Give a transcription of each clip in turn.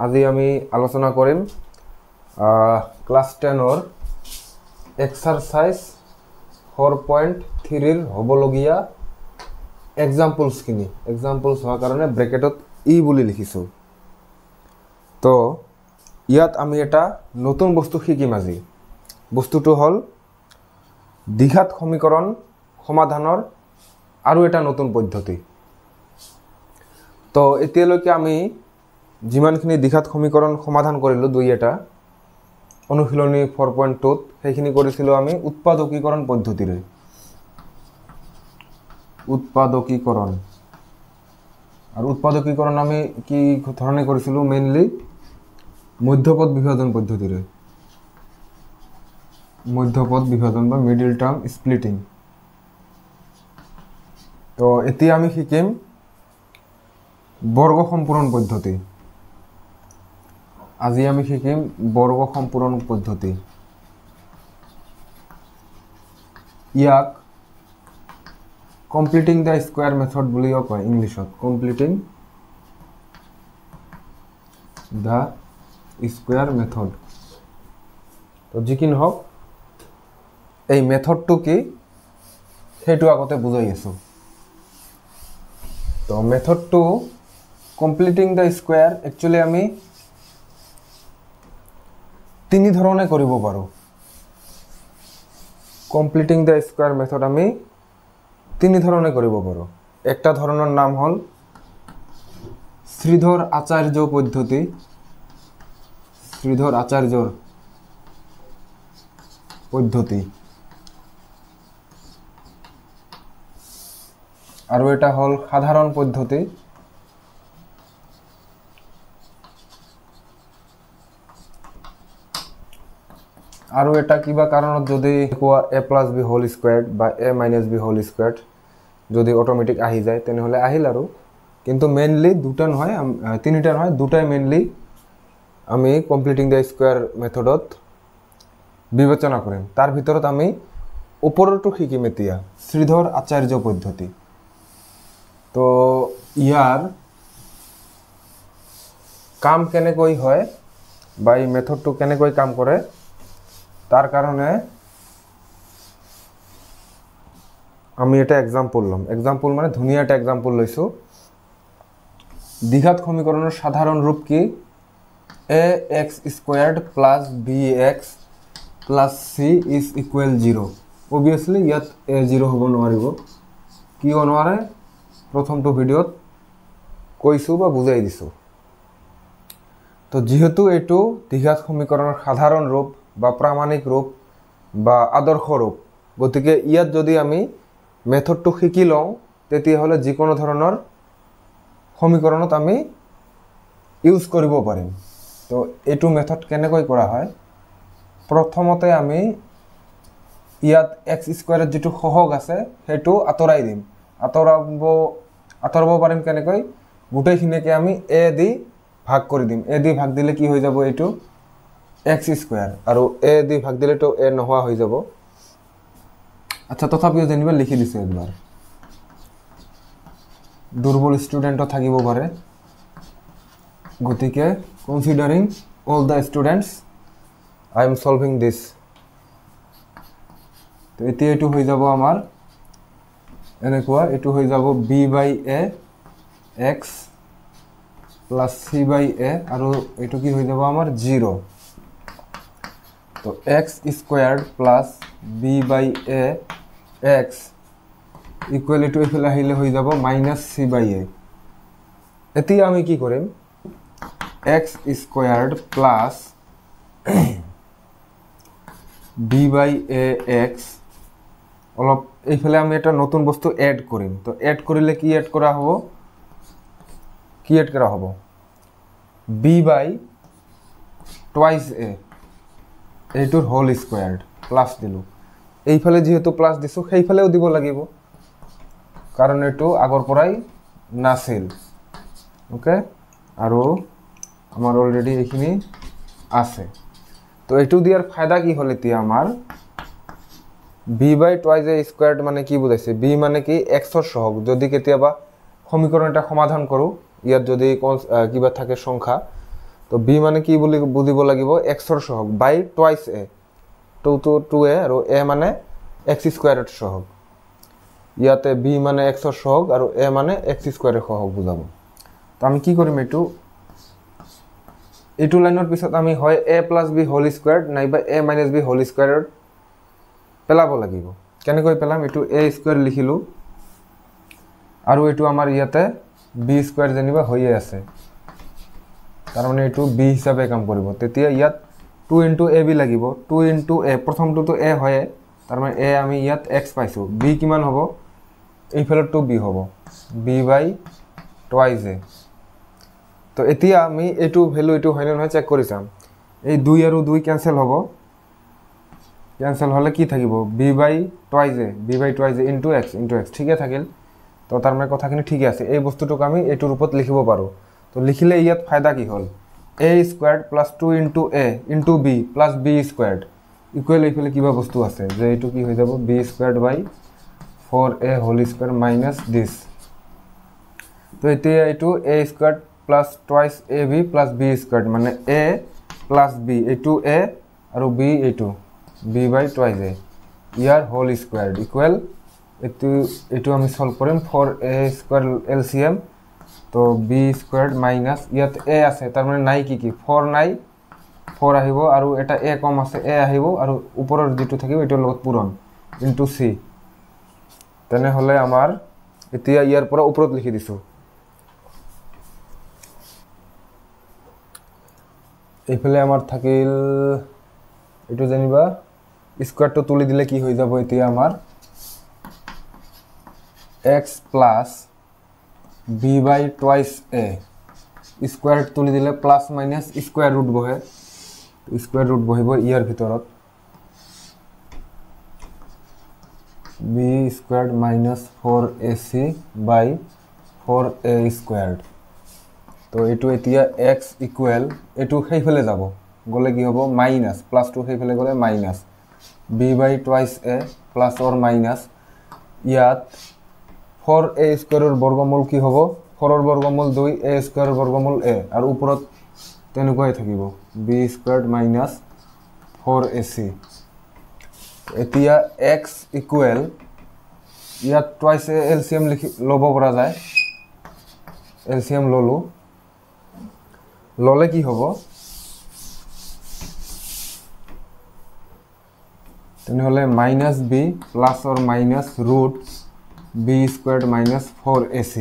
আজি আমি আলোচনা কৰিম ক্লাস 10 ৰ এক্সাৰসাইজ 4.3 ৰ হবলগীয়া এক্সাম্পলস খিনি এক্সাম্পলস হোৱাৰ কাৰণে ব্ৰেকেটত ই বুলি লিখিছো তো ইয়াত আমি এটা নতুন বস্তু শিকিম আজি বস্তুটো হল দ্বিঘাত সমীকৰণ সমাধানৰ আৰু এটা নতুন পদ্ধতি তো এতিয়ালৈকে আমি যিমানখিনি দ্বিঘাত সমীকৰণ সমাধান কৰিলো দুই এটা অনুশীলনী 4.2 ত সেইখিনি কৰিছিলো আমি উৎপাদকীকৰণ পদ্ধতিৰে উৎপাদকীকৰণ আৰু উৎপাদকীকৰণ আমি কি ধৰণে কৰিছিলো মেইনলি মধ্যপদ বিভাজন পদ্ধতিৰে মধ্যপদ বিভাজন বা মিডল টার্ম স্প্লিটিং তো এতিয়া আমি শিকিম বর্গ সম্পূরণ পদ্ধতি আজি আমি শিকিম বর্গ সম্পূরণ পদ্ধতি ইয়াক কমপ্লিটিং দ্য স্কয়ার মেথড বুলিও কয় ইংলিশত কমপ্লিটিং দ্য স্কয়ার মেথড তো যিকিন হোক এই মেথডটো কি সেইটো আগতে বুজাই আছো তো মেথডটো কমপ্লিটিং দ্য স্কয়ার একচুয়ালি আমি তিনি ধৰণে কৰিব পাৰো কমপ্লিটিং দ্য স্কয়াৰ মেথড আমি তিনি ধৰণে কৰিব পাৰো একটা ধৰণৰ নাম হল শ্ৰীধৰ আচাৰ্য পদ্ধতি শ্ৰীধৰ আচাৰ্যৰ পদ্ধতি আৰু এটা হল সাধাৰণ পদ্ধতি আৰু এটা কিবা কাৰণত যদি কোৱা a + b হোল স্কয়াৰ্ড বা a - b হোল স্কয়াৰ্ড যদি অটোমেটিক আহি যায় তেনে হলে আহিল আৰু কিন্তু মেইনলি দুটা নহয় তিনিটা নহয় দুটাই মেইনলি আমি কমপ্লিটিং দ্য স্কয়ার মেথডত বিবেচনা কৰিম তাৰ ভিতৰত আমি ওপৰটো শিকিম এতিয়া শ্ৰীধৰ আচাৰ্য পদ্ধতি তো ইয়াৰ কাম কেনেকৈ হয় বা এই মেথডটো কেনেকৈ কাম কৰে তার কারণে আমি এটা এক্সাম্পল লম এক্সাম্পল মানে ধুনিয়া একটা এক্সাম্পল লইছো দ্বিঘাত সমীকরণের সাধারণ রূপ কি ax² + bx + c = 0 অবভিয়াসলি ইয়াত a 0 হ'ব নোৱাৰিব কি নোৱাৰে প্ৰথমটো ভিডিওত কৈছো বা বুজাই দিছো তো যেহেতু এটো দ্বিঘাত সমীকরণের সাধারণ রূপ বা প্রামাণিক রূপ বা আদর্শ রূপ গতিকে ইয়াত যদি আমি মেথডটো শিকি লওঁ তেতিয়া হলে যিকোনো ধৰণৰ সমীকৰণত আমি ইউজ কৰিব পাৰিম তো এটো মেথড কেনেকৈ কৰা হয় প্ৰথমতে আমি ইয়াত x² যেটো সহগ আছে হেতু আতৰাই দিম আতৰাব পাৰিম কেনেকৈ গুটেইখিনিকে আমি a দি ভাগ কৰি দিম a দি ভাগ দিলে কি হৈ যাব এটো x² আৰু a দি ভাগ দিলে তো a নহোৱা হৈ যাব আচ্ছা তথাপিও জানিবা লিখি দিছো একবাৰ দুৰ্বল ষ্টুডেন্টও থাকিব পাৰে গতিকে considering all the students I am solving this তো এতিয়া এটো হৈ যাব আমাৰ এনেকুৱা এটো হৈ যাব b/a x + c/a আৰু এটো কি হৈ যাব আমাৰ 0 তো x² + b/a x equal to এফালে আহিলে হৈ যাব -c/a এতিয়া আমি কি কৰিম x² + b/a x অলপ এইফালে আমি এটা নতুন বস্তু এড কৰিম তো এড কৰিলে কি এড কৰা হ'ব b/2a এইটোৰ হোল স্কয়াৰ্ড প্লাস দিলু এইফালে যেহেতু প্লাস দিছো সেইফালেও দিব লাগিব কাৰণ এটো আগৰ পৰাই নাছিল ওকে আৰু আমাৰ অলৰেডি এখিনি আছে তো এটো দিয়াৰ ফায়দা কি হল এতিয়া আমাৰ b/2a² মানে কি বুজাইছে b মানে কি x ৰ সহগ যদি কেতিয়াবা সমীকৰণ এটা সমাধান কৰো ইয়াত যদি কিবা থাকে সংখ্যা তো বি মানে কি বুলি বুজিব লাগিব এক্সৰ সহগ বাই টুৱাইছ এ 2a আৰু এ মানে এক্স স্কোৱাৰৰ সহগ ইয়াতে বি মানে এক্সৰ সহগ আৰু এ মানে এক্স স্কোৱাৰৰ সহগ বুজাব তো আমি কি কৰিম এইটো লাইনৰ পিছত আমি হয় a + b হোল স্কোৱাৰ্ড নাইবা a - b হোল স্কোৱাৰত পেলাব লাগিব কেনেকৈ পেলাম এইটো a স্কোৱাৰ লিখিলো আৰু এইটো আমাৰ ইয়াতে b স্কোৱাৰ যেনিবা হৈয়ে আছে তাৰ মানে এইটো b হিচাপে কাম কৰিব তেতিয়া ইয়াত 2 * ab লাগিব 2 * a প্ৰথমটো a হয় তাৰ মানে a আমি ইয়াত x পাইছো b কিমান হ'ব এইফালটো b হ'ব b / টুৱাইছ a তো এতিয়া আমি এইটো ভ্যালু এইটো হয় না নহয় চেক কৰি চাম এই 2 আৰু 2 ক্যান্সেল হ'ব ক্যান্সেল হলে কি থাকিব b / twice a into x ঠিকই থাকিল তো তাৰ মানে কথাখিনি ঠিকই আছে এই বস্তুটোক আমি এইটো ৰূপত লিখিব পাৰো তো লিখিলে ইয়াত ফায়দা কি হল a squared + 2 * a * b + b squared equal ইফালে কিবা বস্তু আছে যে এইটো কি হৈ যাব b squared / 4a whole square minus this তো এতিয়া এইটো a squared + twice ab + b squared মানে a + b এইটো a আৰু b এইটো b / টুৱাইছ a ইয়াৰ হোল স্কয়াৰ ইকুৱেল এইটো আমি সলভ কৰিম 4a স্কয়াৰ এলসিএম তো b স্কয়াৰ্ড মাইনাস ইয়াত a আছে তাৰ মানে নাই কি 4 নাই 4 আহিব আৰু এটা a কম আছে a আহিব আৰু ওপৰৰ যেটো থাকিব এটোৰ লগত পূৰণ ইনটু c তেনে হলে আমাৰ এতিয়া ইয়াৰ পৰা ওপৰত লিখি দিছো এইফালে আমাৰ থাকিল এটো জানিবা স্কয়াৰটো তুলি দিলে কি হৈ যাব এতিয়া আমাৰ x plus b by twice a square তুলি দিলে প্লাস মাইনাস স্কয়ার রুট বহে স্কয়ার রুট বহিব ইয়ার ভিতৰত b squared minus 4ac by 4a squared তো এটো এতিয়া x ইকুৱেল এটো হেইফালে যাব গলে কি হ'ব মাইনাস প্লাস 2 হেইফালে গলে minus b by twice a plus or minus ইয়াত 4a স্কয়াৰৰ বৰ্গমূল কি হ'ব 4 ৰ বৰ্গমূল 2a স্কয়াৰৰ বৰ্গমূল a আৰু ওপৰত তেনেকৈ থাকিব b স্কয়াৰ্ড minus 4ac এতিয়া x ইকুৱেল ইয়াত টুৱাইছ a এলসিএম লিখি লব পৰা যায় এলসিএম ললে কি হ'ব তেনেহলে minus b plus or minus root b squared minus 4ac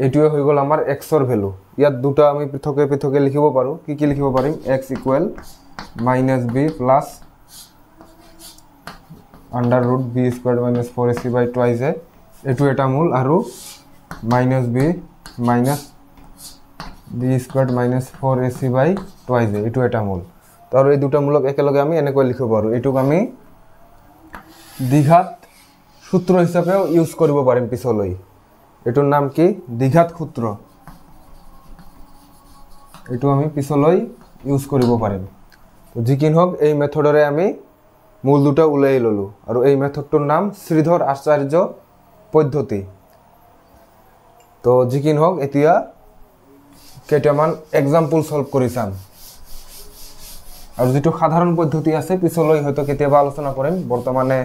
এটোৱে হৈ গল আমাৰ x ৰ ভ্যালু ইয়াত দুটা আমি পৃথকে লিখিব পাৰো কি লিখিব পাৰিম x equal minus b plus under root b squared minus 4ac by twice a এটো এটা মূল আৰু minus b minus b squared minus 4ac by twice a এটো এটা মূল তো আৰু এই দুটা মূলক একেলগে আমি এনেকৈ লিখিব পাৰো এটোক আমি দ্বিঘাত সূত্ৰ হিচাপেও ইউজ কৰিব পাৰিম পিছলৈ এটোৰ নাম কি দ্বিঘাত সূত্ৰ এটো আমি পিছলৈ ইউজ কৰিব পাৰিম তো যিকিন হক এই মেথডৰে আমি মূল দুটা উলাই ললো আৰু এই মেথডটোৰ নাম শ্ৰীধৰ আচাৰ্য পদ্ধতি তো যিকিন হক এতিয়া কেইটামান এক্সাম্পল সলভ কৰি চাম আৰু যেটো সাধাৰণ পদ্ধতি আছে পিছলৈ হয়তো কেতিয়াবা আলোচনা কৰিম বৰ্তমানে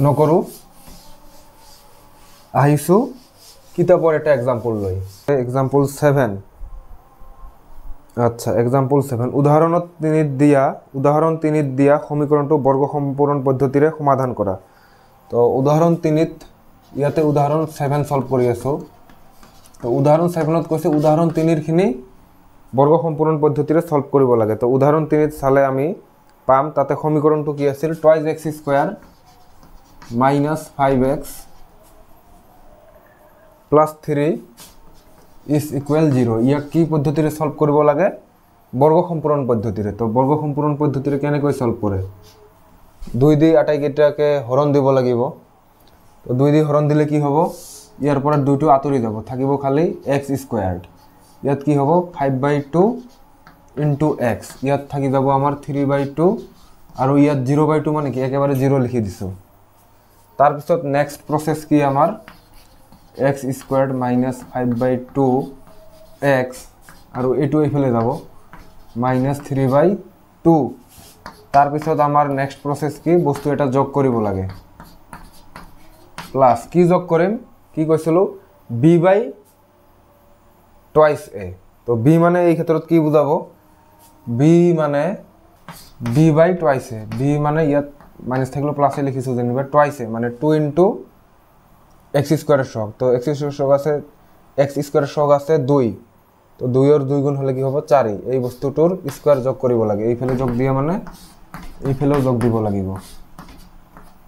নকৰো আহিছো কিতাপৰ এটা এক্সাম্পল লৈ এক্সাম্পল 7 আচ্ছা এক্সাম্পল 7 উদাহৰণ 3 দিয়া সমীকৰণটো বৰ্গ সম্পূৰণ পদ্ধতিৰে সমাধান কৰা তো উদাহৰণ 3 ইয়াতে উদাহৰণ 7 সলভ কৰি আছো তো উদাহৰণ 7 ত কৈছে উদাহৰণ 3 ৰ খিনি বৰ্গ সম্পূৰণ পদ্ধতিৰে সলভ কৰিব লাগে তো উদাহৰণ 3 চালে আমি পাম তাতে সমীকৰণটো কি আছিল twice x square minus 5x plus 3 is equal 0 ইয়াক কি পদ্ধতিৰে সলভ কৰিব লাগে বৰ্গ সম্পূৰণ পদ্ধতিৰে তো বৰ্গ সম্পূৰণ পদ্ধতিৰে কেনেকৈ সলভ কৰে 2 দি আটাই কেইটাকে হৰণ দিব লাগিব তো 2 দি হৰণ দিলে কি হ'ব ইয়াৰ পৰা 2 টো আতৰি যাব থাকিব খালি x স্কয়াৰ্ড ইয়াত কি হ'ব 5/2 into x ইয়াত থাকি যাব আমাৰ 3/2 আৰু ইয়াত 0/2 মানে কি একেবাৰে 0 লিখি দিছো তাৰ পিছত নেক্সট প্ৰসেস কি আমাৰ x স্কয়াৰ্ড minus 5/2 x আৰু এইটো এইফালে যাব -3/2 তাৰপিছত আমাৰ নেক্সট প্ৰসেস কি বস্তু এটা যোগ কৰিব লাগে প্লাস কি যোগ কৰিম কি কৈছিলো b by twice a তো b মানে এই ক্ষেত্ৰত কি বুজাব b মানে b by twice a b মানে ইয়াত মাইনাস থাকলো প্লাসে লিখিছো যেনিবা twice a মানে 2 into x স্কয়ারের সহগ তো x স্কয়ারের সহগ আছে x স্কয়ারের সহগ আছে 2 তো 2 এর 2 গুণ হলে কি হবে 4 এই বস্তুটোর স্কয়ার যোগ কৰিব লাগে এই ফেলে যোগ দিয়া মানে এই ফেলেও যোগ দিব লাগিব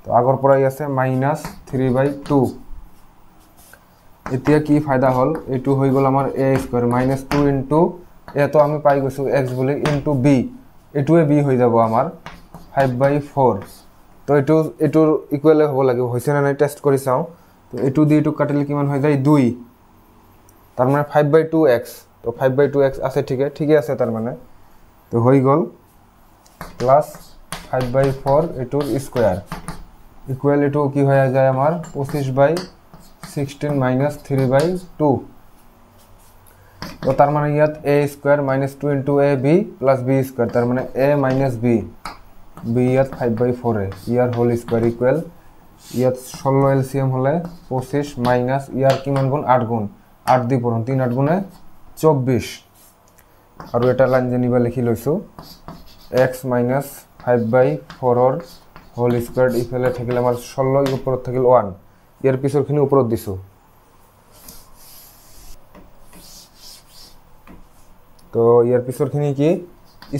তো আগৰ পৰাই আছে -3/2 এতিয়া কি ফায়দা হল এটো হৈ গল আমাৰ a স্কয়ার -2 into a তো আমি পাই গৈছো x বলি into b এটোৱে b হৈ যাব আমাৰ 5/4 তো এটোৰ ইকুয়াল হ'ব লাগিব হৈছে না নাই টেস্ট কৰি চাও তো এটো দি এটো কাটিলে কিমান হৈ যায় 2 তার মানে 5/2x তো 5/2x আছে ঠিক আছে তার মানে তো হৈ গল প্লাস 5/4 এটোর স্কয়ার ইকুয়াল এটো কি হয়ে যায় আমার 25/16 - 3/2 তো তার মানে ইয়াত a square -2 into ab plus b square তার মানে a minus b b ইয়াত 5/4 এ ইয়ার হোল স্কয়ার ইকুয়াল ইয়াত 16 এলসিএম হলে 25 মাইনাস ইয়ার কিমান গুণ 8 গুণ 8 দি পড়ন 3 8 গুণে 24 আর এটা লাইন জানিবা লিখি লইছো x - 5/4 এর হোল স্কয়ার ইফালে থাকিলে আমার 16 এর উপর থাকিল 1 এর পিছরখিনি উপর দিছো তো এর পিছরখিনি কি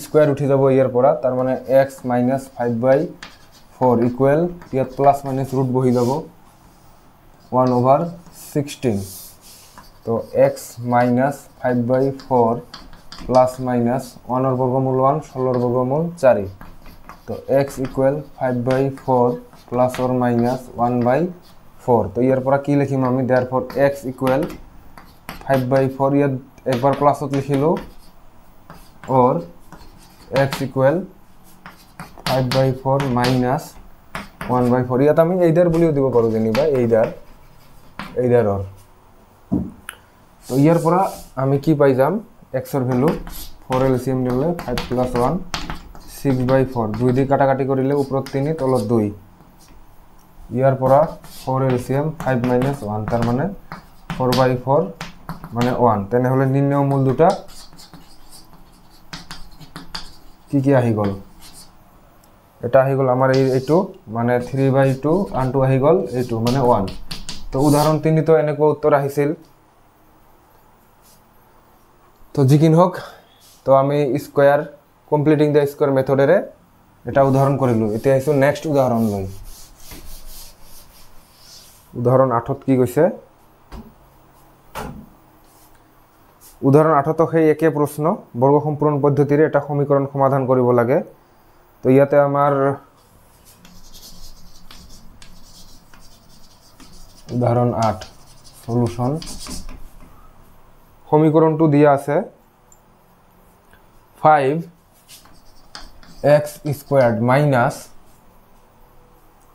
স্কয়ার উঠি যাব এর পড়া তার মানে x - 5/4 ইকুয়াল ইয়াত প্লাস মাইনাস রুট বহি যাব 1/16 তো x - 5/4 প্লাস মাইনাস 1 এর বর্গমূল 1 16 এর বর্গমূল 4 তো x equal 5/4 plus or minus 1/4 তো এর পড়া কি লিখিম আমি देयरफॉर x ইকুয়াল 5/4 ইয়াত একবার প্লাসত লিখিলো और x इक्वल 5/4 माइनस 1/4 ইয়াত আমি এইদার বলিও দিব পারো জানিবা এইদার और তো ইয়ার পরা আমি কি পাই যাম x এর ভ্যালু 4 এলসিএম নিলে 5 + 1 6/4 দুই দি কাটাকাটি করিলে উপর 3 তলত 2 ইয়ার পরা 4 এলসিএম 5 - 1 তার মানে 4/4 মানে 1 তেনে হলে নির্ণয় মূল দুটা কি কি আহি গল এটা আহি গল আমার এইটো মানে 3/2 আনটো আহি গল এইটো মানে 1 তো উদাহরণ 3 তো এনেকো উত্তর আহিছিল তো জিকিন হোক তো আমি স্কয়ার কমপ্লিটিং দ্য স্কয়ার মেথডেরে এটা উদাহরণ করিলু এতিয়া আইছো নেক্সট উদাহরণ লই উদাহরণ 8 কি কইছে উদাহরণ 8 সেই একে প্রশ্ন বর্গ সম্পূরণ পদ্ধতিরে এটা সমীকরণ সমাধান কৰিব লাগে তো ইয়াতে আমার উদাহরণ 8 সলিউশন সমীকরণটো দিয়া আছে 5x squared minus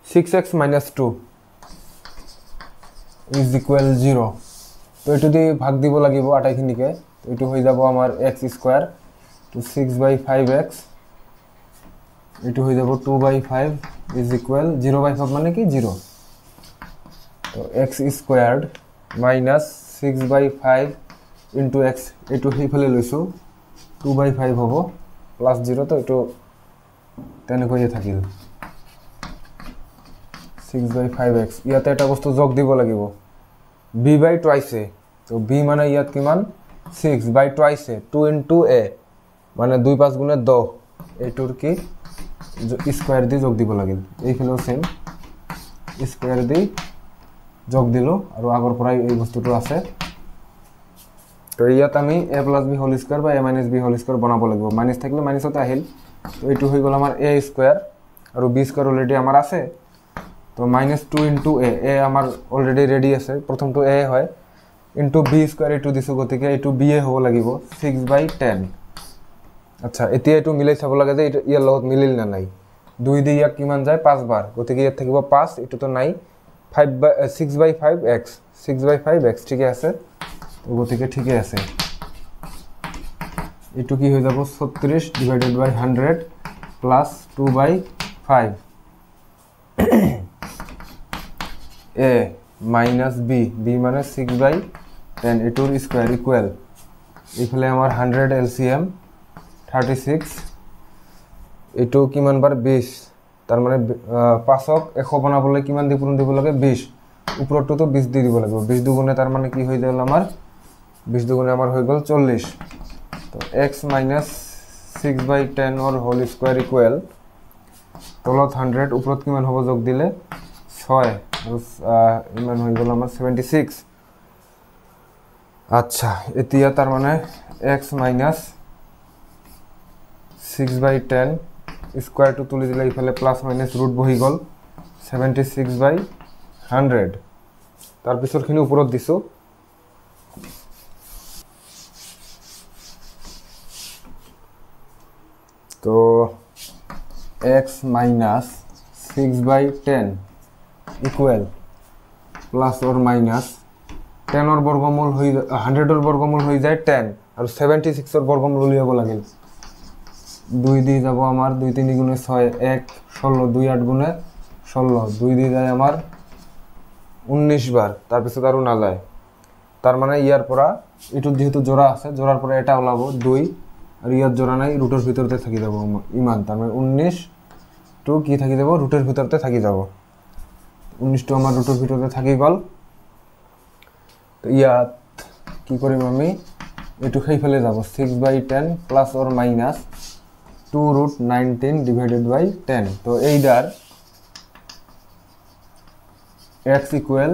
6x - 2 is equal 0 তো এটো দি ভাগ দিব লাগিব আটাইখিনিকে তো এটো হৈ যাব আমাৰ x স্কয়ার তো 6/5x এটো হৈ যাব 2/5 ইজ ইকুয়াল 0/5 মানে কি 0 তো x squared minus 6/5 into x এটো হেইফালে লৈছো 2/5 হ'ব প্লাস 0 তো এটো তেনে কইয়ে থাকিল 6/5x ইয়াতে এটা বস্তু যোগ দিব লাগিব b by twice a তো b মানে ইয়াত কিমান 6 by twice a 2 into a মানে 2 5 গুণে 10 এটোর কি স্কয়ার দি যোগ দিব লাগিল এইফালেও সেম স্কয়ার দি যোগ দিলো আৰু আগৰ পৰাই এই বস্তুটো আছে তো ইয়াত আমি a + b হোল স্কয়ার বা a - b হোল স্কয়ার বনাব লাগিব মাইনাস থাকলে মাইনাসতে আহিল তো এটো হৈ গল আমাৰ a স্কয়াৰ আৰু b স্কয়াৰ অলৰেডি আমাৰ আছে তো -2 into a আমার অলরেডি রেডি আছে প্রথমটো a হয় into b স্কয়ার এটো দিছো গতিকে এটো b এ হ'ব লাগিব 6/10 আচ্ছা এতিয়া এটো মিলাই চাব লাগে যে ইয়াৰ লগত মিলিল না নাই 2 দি ইয়াক কিমান যায় 5 বার গতিকে ইয়াত থাকিব 5 এটো তো নাই 6/5x 6/5x ঠিক আছে তো গতিকে ঠিকই আছে এইটো কি হৈ যাব 36 divided by 100 plus 2/5 a minus b b মানে 6/10 এটোর স্কয়ার ইকুয়াল এইফালে আমার 100 এলসিএম 36 এটো কিমান বার 20 তার মানে 5ক 100 বানাবলে কিমান দি পূরণ দিব লাগে 20 উপরটো তো 20 দি দিব লাগে 20 দুগুণে তার মানে কি হই গেল আমার 20 দুগুণে আমার হই গেল 40 তো x minus 6/10 or whole square equal তলত 100 উপরত কিমান হবে যোগ দিলে 6 ইমান হই গেল আমার 76 আচ্ছা এতিয়া তার মানে x মাইনাস 6/10 স্কয়ার টু তুলি দিলে ইফালে প্লাস মাইনাস রুট বহি গল 76/100 তার পিছৰখিনি উপৰত দিছো তো x minus 6/10 equal plus or minus 10 or বর্গমূল হই 100 or বর্গমূল হই যায় 10 আর 76 or বর্গমূল লিয়াব লাগিল 2 দিয়ে যাব আমার 2 3 গুণে 6 1 16 2 8 গুণে 16 2 দিয়ে যায় আমার 19 বার তার পিছত আর না যায় তার মানে ইয়ার পরা এটু যেহেতু জোড়া আছে জোড়ার পরে এটা ওলাবো 2 আর ইয়ার জোড়া নাই রুটের ভিতরতে থাকি যাব ইমান তার মানে 19 টু কি থাকি যাব রুটের ভিতরতে থাকি যাব 19 টু আমার রুটের ভিতরতে থাকি গল তো ইয়াত কি করিম আমি এটু খাই ফেলে যাব 6/10 প্লাস অর মাইনাস 2√19 ডিভাইডেড বাই 10 তো এইডার x ইকুয়াল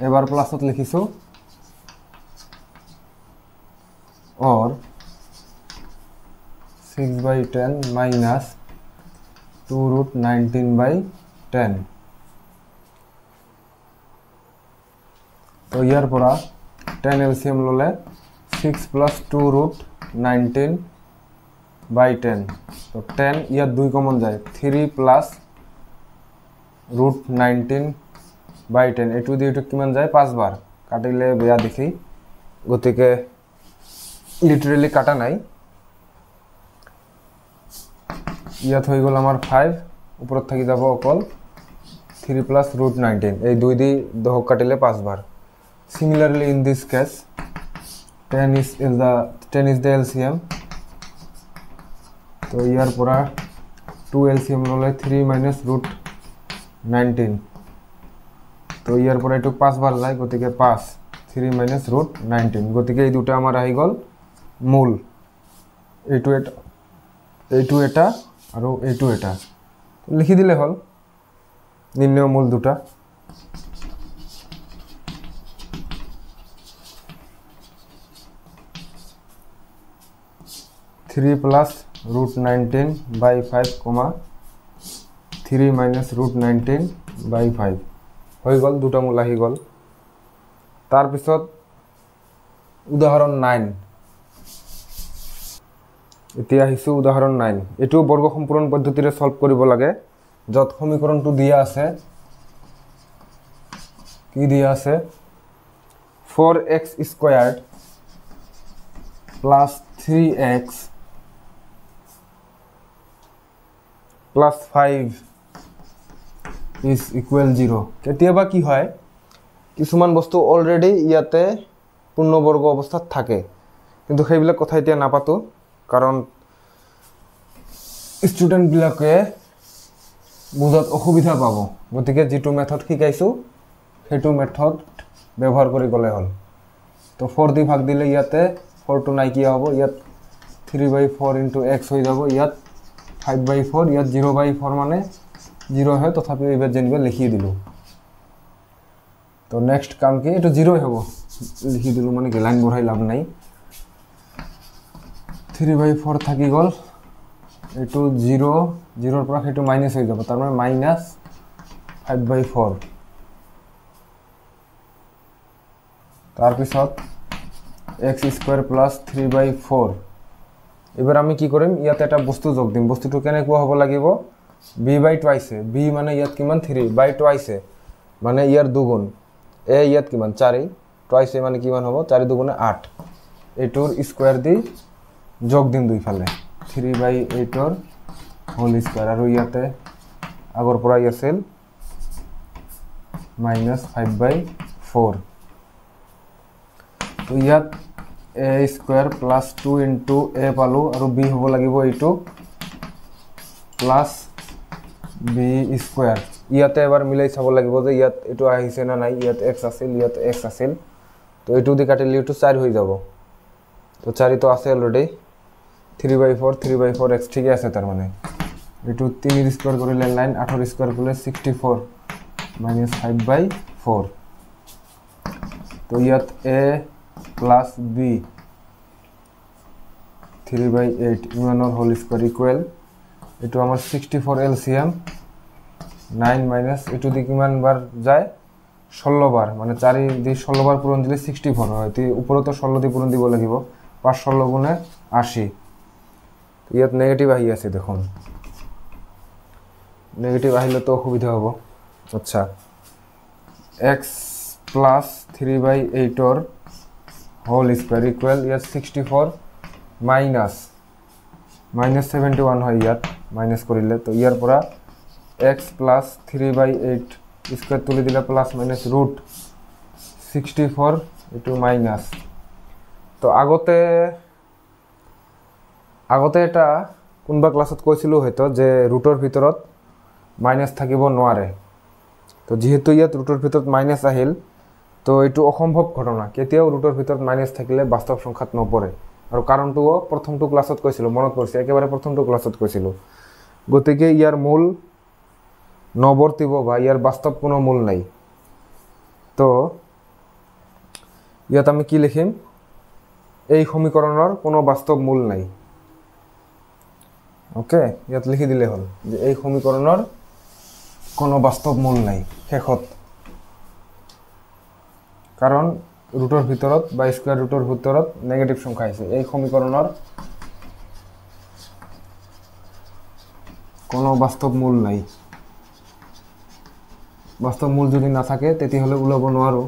এবার প্লাসত লিখিছো और 6/10 minus 2√19/10 तो यार परा 10 एलसीएम लोले 6 plus 2√19/10 तो 10 यार 2 कॉमन जाए 3 plus √19/10 এটু দিয়ে এটু কিমান যায় 5 বার কাটিলে বেয়া দেখি গতিকে লিটারেলি কাটা নাই ইয়াত হই গল আমার 5 উপরত থাকি যাব অকল 3 plus √19 এই 2 দি দহক কাটিলে 5 বার similarly in this case 10 is the LCM তো ইয়ার পরা 2 LCM ললে 3 minus √19 তো ইয়ার পরে একটু 5 বার যায় গতিকে 5 3 minus √19 গতিকে এই দুটো আমার আই গল মূল এইটু এটা আর এইটু এটা লিখি দিলে হল নির্ণয় মূল দুটা थ्री प्लस √19/5 3 minus √19/5 হৈ গল দুটা মূল আহি গল তার পিছত উদাহরণ 9 এতিয়া আহিছো উদাহরণ 9 এটু বর্গ সম্পূরণ পদ্ধতিৰে সলভ কৰিব লাগে যত সমীকৰণটো দিয়া আছে কি দিয়া আছে 4x squared plus 3x plus 5 is equal 0 কেতিয়াবা কি হয় কিছুমান বস্তু অলরেডি ইয়াতে পূর্ণবর্গ অবস্থাত থাকে কিন্তু সেইবিলাক কথা এতিয়া নাপাতো কারণ স্টুডেন্ট বিলাকে বুঝাত অসুবিধা পাব গতিকে যেটো মেথড শিকাইছো হেতু মেথড ব্যবহার কৰি গলে হল তো 4 দি ভাগ দিলে ইয়াতে 4 টু নাই কি হ'ব ইয়াত 3/4 * x হৈ যাব ইয়াত 5/4 ইয়াত 0/4 মানে 0 হয় তথাপি এবাৰ জেনিবা লিখি দিলো তো নেক্সট কাম কি এটো 0 হ'ব লিখি দিলো মানে কি লাইন বঢ়াই লাভ নাই 3/4 থাকি গল এটো 0 0 পৰা হেতু মাইনাস হৈ যাব তাৰ মানে -5/4 তাৰ পিছত x² + 3/4 এবাৰ আমি কি কৰিম ইয়াতে এটা বস্তু যোগ দিম বস্তুটো কেনে কোৱা হ'ব লাগিব b/2 b মানে ইয়াত কিমান 3/2 মানে ইয়াৰ দুগুণ a ইয়াত কিমান 4 2 মানে কিমান হ'ব 4 দুগুণে 8 8ৰ স্কোয়াৰ দি যোগ দিম দুইফালে 3/8ৰ হোল স্কোয়াৰ আৰু ইয়াতে আগৰ পৰাই আছিল -5/4 তো ইয়াত a square plus 2 into a পালো আৰু b হ'ব লাগিব এইটো প্লাস b স্কোয়াৰ ইয়াতে এবাৰ মিলাই চাব লাগিব যে ইয়াত এইটো আহিছে না নাই ইয়াত x আছিল ইয়াত x আছিল তো এইটো দি কাটিলে এইটো 4 হৈ যাব তো 4 তো আছে অলরেডি 3/4 3/4 x ঠিক আছে তার মানে এইটো 3 স্কয়ার কৰিলে 9 8 স্কয়াৰ কৰিলে 64 -5/4 তো ইয়াত a plus b 3/8 ইমানৰ হোল স্কয়াৰ ইকুয়াল এইটো আমাৰ 64 এলসিএম 9 মাইনাস এইটো দি কিমান বার যায় 16 বার মানে 4 দি 16 বার পূরণ দিলে 64 হয় তে উপরে তো 16 দি পূরণ দিব লাগিব 5 16 গুণে 80 ইয়াত নেগেটিভ আহি আছে দেখুন নেগেটিভ আহিলে তো অসুবিধা হ'ব আচ্ছা x plus 3/8 or whole square equal ইয়াত 64 minus -71 হয় ইয়াত মাইনাস কৰিলে তো ইয়াৰ পৰা x plus 3/8 স্কয়ার তুলি দিলে plus minus root 64 into minus তো আগতে এটা কোনবা ক্লাসত কৈছিল হয়তো যে ৰুটৰ ভিতৰত মাইনাস থাকিব নোৱাৰে তো যেহেতু ইয়াত ৰুটৰ ভিতৰত মাইনাস আহিল তো এইটো অসম্ভৱ ঘটনা কেতিয়াও ৰুটৰ ভিতৰত মাইনাস থাকিলে বাস্তৱ সংখ্যাত নপৰে আৰু কাৰণটোও প্ৰথমটো ক্লাসত কৈছিল মনত পৰিছে একেবাৰে প্ৰথমটো ক্লাসত কৈছিল গতিকে ইয়াৰ মূল নবর্তিব বা ইয়ার বাস্তব কোনো মূল নাই তো ইয়াত আমি কি লিখিম এই সমীকৰণৰ কোনো বাস্তব মূল নাই ওকে ইয়াত লিখি দিলে হল যে এই সমীকৰণৰ কোনো বাস্তব মূল নাই শেষত কাৰণ ৰুটৰ ভিতৰত বা স্কয়াৰ ৰুটৰ ভিতৰত নেগেটিভ সংখ্যা আছে এই সমীকৰণৰ কোনো বাস্তব মূল নাই বাস্তব মূল যদি না থাকে তেতিয়াহলে ওলাব নোৱাৰো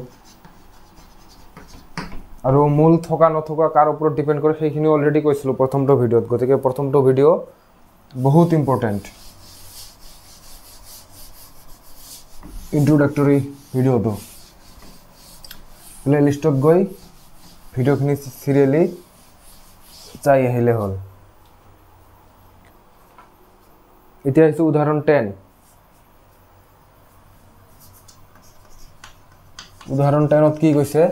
আৰু মূল থকা নথকা কাৰ উপৰ ডিপেন্ড কৰে সেইখিনি অলৰেডি কৈছিল প্ৰথমটো ভিডিওত গতিকে প্ৰথমটো ভিডিও বহুত ইম্পৰ্টেন্ট ইন্ট্ৰোডাক্টৰি ভিডিওটো প্লে লিষ্টত গৈ ভিডিওখিনি সিৰিয়ালি চাই আহিলে হল এতিয়া আছে উদাহৰণ 10 উদাহৰণ 10 কি কৈছে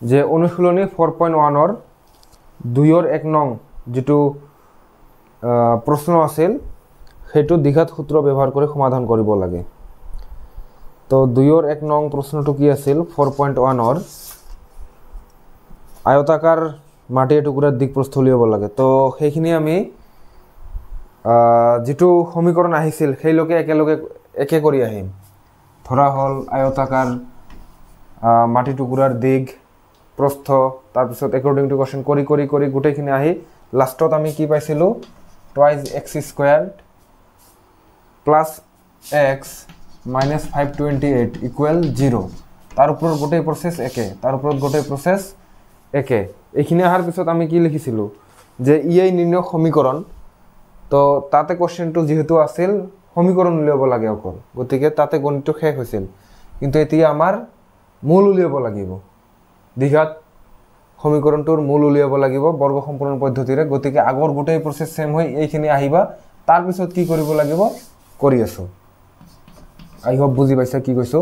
যে অনুশীলনী 4.1 ৰ 2 ৰ 1 নং যেটো প্ৰশ্ন আছিল হেতু দ্বিঘাত সূত্ৰ ব্যৱহাৰ কৰি সমাধান কৰিব লাগে তো 2 ৰ 1 নং প্ৰশ্নটো কি আছিল 4.1 ৰ আয়তাকাৰ মাটিৰ টুকুৰাৰ দিক প্ৰস্থ উলিয়াব লাগে তো সেইখিনি আমি যেটো সমীকৰণ আহিছিল সেই লোকে একে কৰি আহিম ধৰা হল আয়তাকাৰ মাটি টুকুৰাৰ দিক প্ৰস্থ তাৰ পিছত অ্যাকৰ্ডিং টু কোশ্চেন কৰি গুটেখিনি আহি লাষ্টত আমি কি পাইছিলো twice x squared plus x minus 528 equal 0 তার উপর গোটেই প্রসেস একে এইখিনি আহার পিছত আমি কি লিখিছিল যে এই নির্ণয় সমীকরণ তো তাতে কোশ্চেনটো যেহেতু আছিল সমীকরণ উলিয়াব লাগে অকল গতিকে তাতে গণিত শেষ হৈছিল কিন্তু এতিয়া আমাৰ মূল উলিয়াব লাগিব দ্বিঘাত সমীকৰণটোৰ মূল উলিয়াব লাগিব বৰ্গ সম্পূৰ্ণ পদ্ধতিৰে গতিকে আগৰ গোটেই প্ৰসেস সেম হৈ এইখিনি আহিবা তাৰ পিছত কি কৰিব লাগিব কৰি আছো আই হোপ বুজি পাইছা কি কৈছো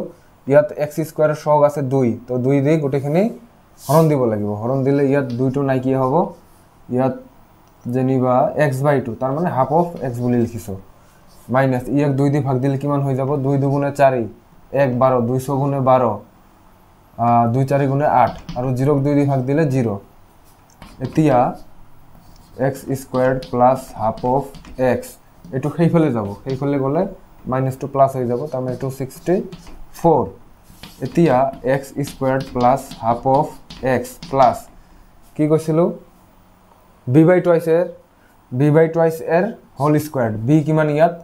ইয়াত x স্কয়াৰ সহগ আছে 2 তো 2 দি গোটেখিনি হৰণ দিব লাগিব হৰণ দিলে ইয়াত 2 টো নাই কি হ'ব ইয়াত জেনিবা x/2 তাৰ মানে হাফ অফ x বুলি লিখিছো মাইনাস ইয়াক 2 দি ভাগ দিলে কিমান হৈ যাব 2 2 4 1 12 200 গুণে 12 2 4 গুণে 8 আৰু 0 2 দি ভাগ দিলে 0 এতিয়া x squared plus half of x এটো সেইফালে যাব সেইফালে গলে minus 2 plus হৈ যাব তাৰ মানে 264 এতিয়া x squared plus half of x plus কি কৈছিলো b/2 এৰ হোল স্কয়াৰ্ড b কিমান ইয়াত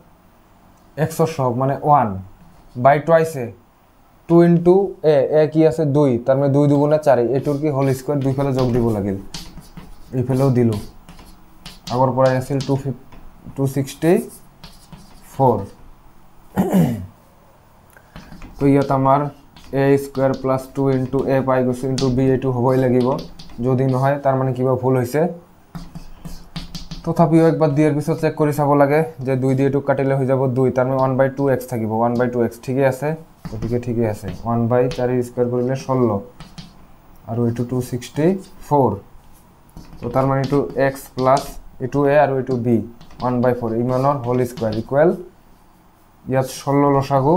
x ৰ সহগ মানে 1 বাই টুৱাইস 2 ইন্টু এ কি আছে 2 তার মানে 2 দুগুণে 4 এটুর কি হোল স্কোয়ার দুই ফেলে যোগ দিব লাগিল এই ফেলেও দিল আগর পড়াই আছিল 264 তো ইয়াত আমার এ স্কোয়ার প্লাস 2 ইন্টু এ পাই গৈছে ইন্টু বি এইটো হবই লাগিব যদি নহয় তার মানে কিবা ভুল হয়েছে তথাপিও একবার দিয়ার পিছত চেক করে চাব লাগে যে 2 দিয়ে 2 কাটিলে হয়ে যাব 2 তার মানে 1/2x থাকিব 1/2x ঠিকই আছে ওদিকে ঠিকই আছে 1/4 স্কয়ার করিলে 16 আর এটু 264 তো তার মানে এটু x প্লাস এটু a আর এটু b 1/4 এই মানৰ হোল স্কয়ার ইকুয়াল ইয়াত 16 লসাগু